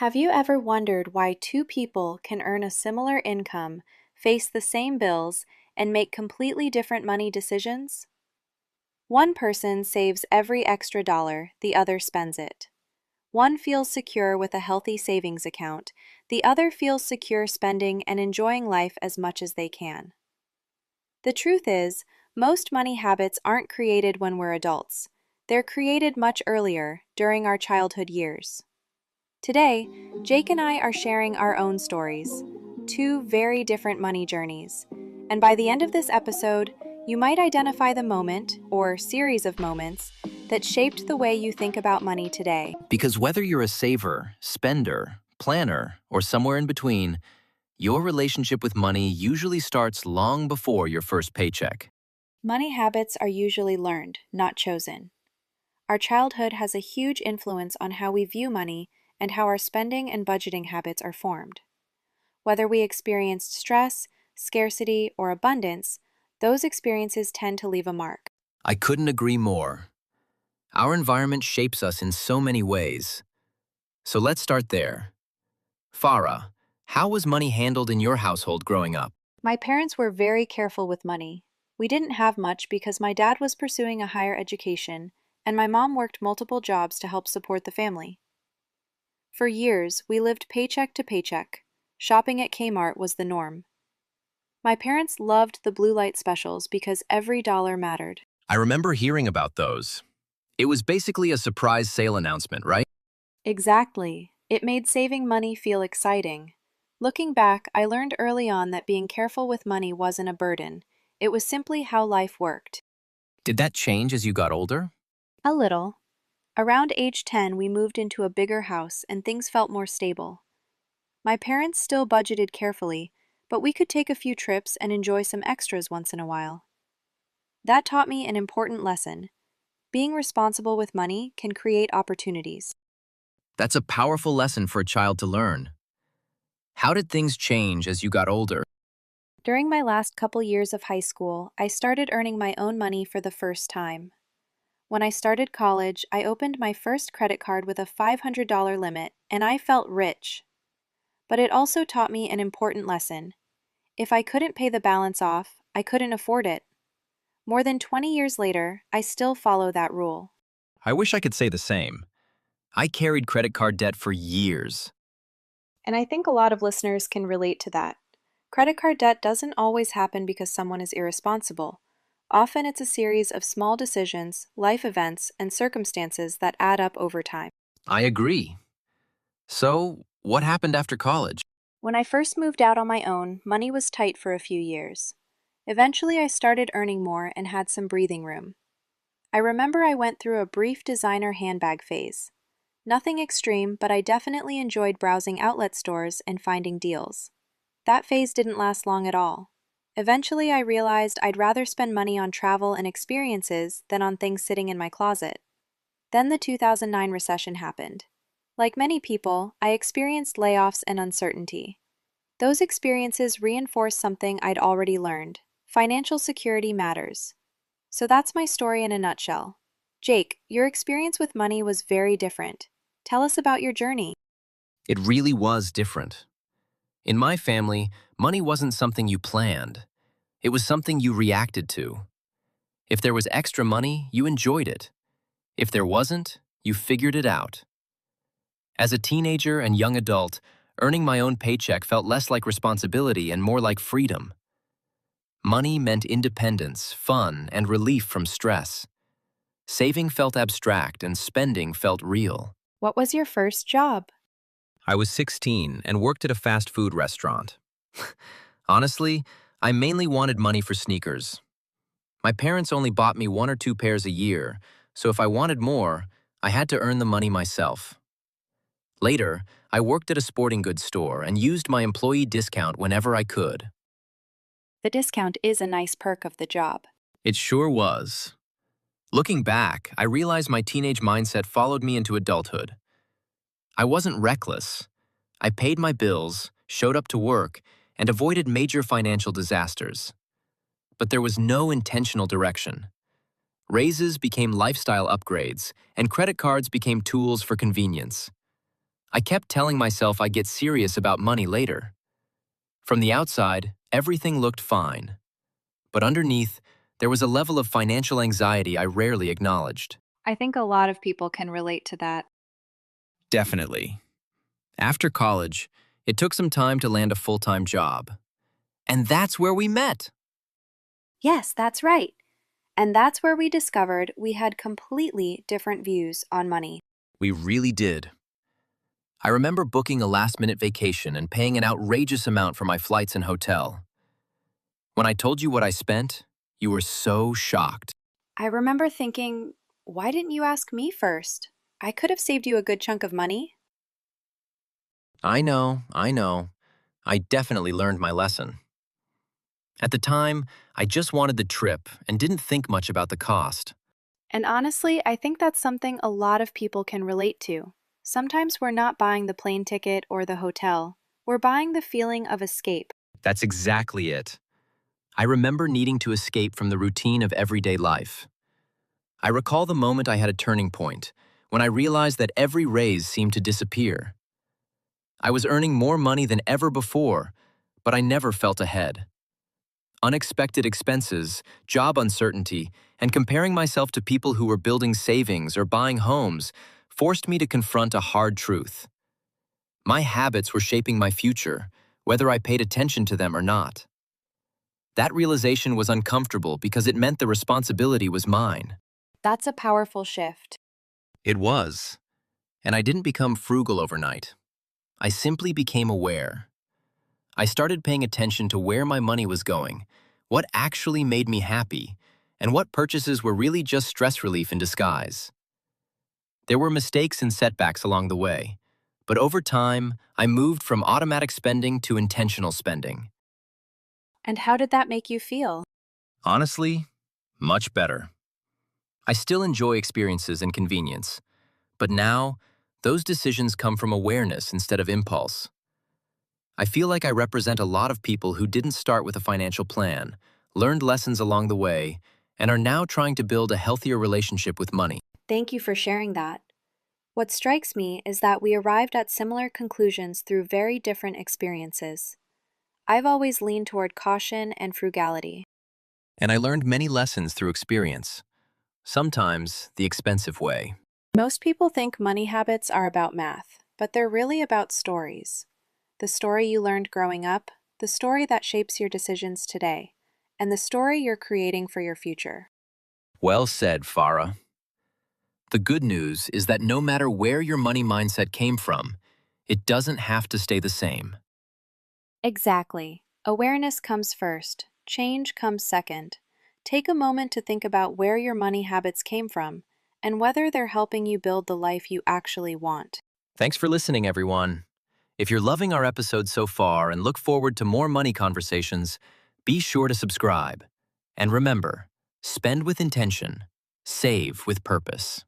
Have you ever wondered why two people can earn a similar income, face the same bills, and make completely different money decisions? One person saves every extra dollar, the other spends it. One feels secure with a healthy savings account, the other feels secure spending and enjoying life as much as they can. The truth is, most money habits aren't created when we're adults. They're created much earlier, during our childhood years. Today, Jake and I are sharing our own stories, two very different money journeys. And by the end of this episode, you might identify the moment, or series of moments, that shaped the way you think about money today. Because whether you're a saver, spender, planner, or somewhere in between, your relationship with money usually starts long before your first paycheck. Money habits are usually learned, not chosen. Our childhood has a huge influence on how we view money and how our spending and budgeting habits are formed. Whether we experienced stress, scarcity, or abundance, those experiences tend to leave a mark. I couldn't agree more. Our environment shapes us in so many ways. So let's start there. Farah, how was money handled in your household growing up? My parents were very careful with money. We didn't have much because my dad was pursuing a higher education, and my mom worked multiple jobs to help support the family. For years, we lived paycheck to paycheck. Shopping at Kmart was the norm. My parents loved the blue light specials because every dollar mattered. I remember hearing about those. It was basically a surprise sale announcement, right? Exactly. It made saving money feel exciting. Looking back, I learned early on that being careful with money wasn't a burden. It was simply how life worked. Did that change as you got older? A little. Around age 10, we moved into a bigger house and things felt more stable. My parents still budgeted carefully, but we could take a few trips and enjoy some extras once in a while. That taught me an important lesson. Being responsible with money can create opportunities. That's a powerful lesson for a child to learn. How did things change as you got older? During my last couple years of high school, I started earning my own money for the first time. When I started college, I opened my first credit card with a $500 limit, and I felt rich. But it also taught me an important lesson. If I couldn't pay the balance off, I couldn't afford it. More than 20 years later, I still follow that rule. I wish I could say the same. I carried credit card debt for years. And I think a lot of listeners can relate to that. Credit card debt doesn't always happen because someone is irresponsible. Often it's a series of small decisions, life events, and circumstances that add up over time. I agree. So, what happened after college? When I first moved out on my own, money was tight for a few years. Eventually, I started earning more and had some breathing room. I remember I went through a brief designer handbag phase. Nothing extreme, but I definitely enjoyed browsing outlet stores and finding deals. That phase didn't last long at all. Eventually, I realized I'd rather spend money on travel and experiences than on things sitting in my closet. Then the 2009 recession happened. Like many people, I experienced layoffs and uncertainty. Those experiences reinforced something I'd already learned. Financial security matters. So that's my story in a nutshell. Jake, your experience with money was very different. Tell us about your journey. It really was different. In my family, money wasn't something you planned. It was something you reacted to. If there was extra money, you enjoyed it. If there wasn't, you figured it out. As a teenager and young adult, earning my own paycheck felt less like responsibility and more like freedom. Money meant independence, fun, and relief from stress. Saving felt abstract and spending felt real. What was your first job? I was 16 and worked at a fast food restaurant. Honestly, I mainly wanted money for sneakers. My parents only bought me 1 or 2 pairs a year, so if I wanted more, I had to earn the money myself. Later, I worked at a sporting goods store and used my employee discount whenever I could. The discount is a nice perk of the job. It sure was. Looking back, I realized my teenage mindset followed me into adulthood. I wasn't reckless. I paid my bills, showed up to work, and avoided major financial disasters. But there was no intentional direction. Raises became lifestyle upgrades, and credit cards became tools for convenience. I kept telling myself I'd get serious about money later. From the outside, everything looked fine. But underneath, there was a level of financial anxiety I rarely acknowledged. I think a lot of people can relate to that. Definitely. After college, it took some time to land a full-time job. And that's where we met. Yes, that's right. And that's where we discovered we had completely different views on money. We really did. I remember booking a last-minute vacation and paying an outrageous amount for my flights and hotel. When I told you what I spent, you were so shocked. I remember thinking, why didn't you ask me first? I could have saved you a good chunk of money. I know. I definitely learned my lesson. At the time, I just wanted the trip and didn't think much about the cost. And honestly, I think that's something a lot of people can relate to. Sometimes we're not buying the plane ticket or the hotel, we're buying the feeling of escape. That's exactly it. I remember needing to escape from the routine of everyday life. I recall the moment I had a turning point, when I realized that every raise seemed to disappear. I was earning more money than ever before, but I never felt ahead. Unexpected expenses, job uncertainty, and comparing myself to people who were building savings or buying homes forced me to confront a hard truth. My habits were shaping my future, whether I paid attention to them or not. That realization was uncomfortable because it meant the responsibility was mine. That's a powerful shift. It was. And I didn't become frugal overnight. I simply became aware. I started paying attention to where my money was going, what actually made me happy, and what purchases were really just stress relief in disguise. There were mistakes and setbacks along the way, but over time, I moved from automatic spending to intentional spending. And how did that make you feel? Honestly, much better. I still enjoy experiences and convenience, but now, those decisions come from awareness instead of impulse. I feel like I represent a lot of people who didn't start with a financial plan, learned lessons along the way, and are now trying to build a healthier relationship with money. Thank you for sharing that. What strikes me is that we arrived at similar conclusions through very different experiences. I've always leaned toward caution and frugality. And I learned many lessons through experience, sometimes the expensive way. Most people think money habits are about math, but they're really about stories. The story you learned growing up, the story that shapes your decisions today, and the story you're creating for your future. Well said, Farah. The good news is that no matter where your money mindset came from, it doesn't have to stay the same. Exactly. Awareness comes first, change comes second. Take a moment to think about where your money habits came from and whether they're helping you build the life you actually want. Thanks for listening, everyone. If you're loving our episode so far and look forward to more money conversations, be sure to subscribe. And remember, spend with intention, save with purpose.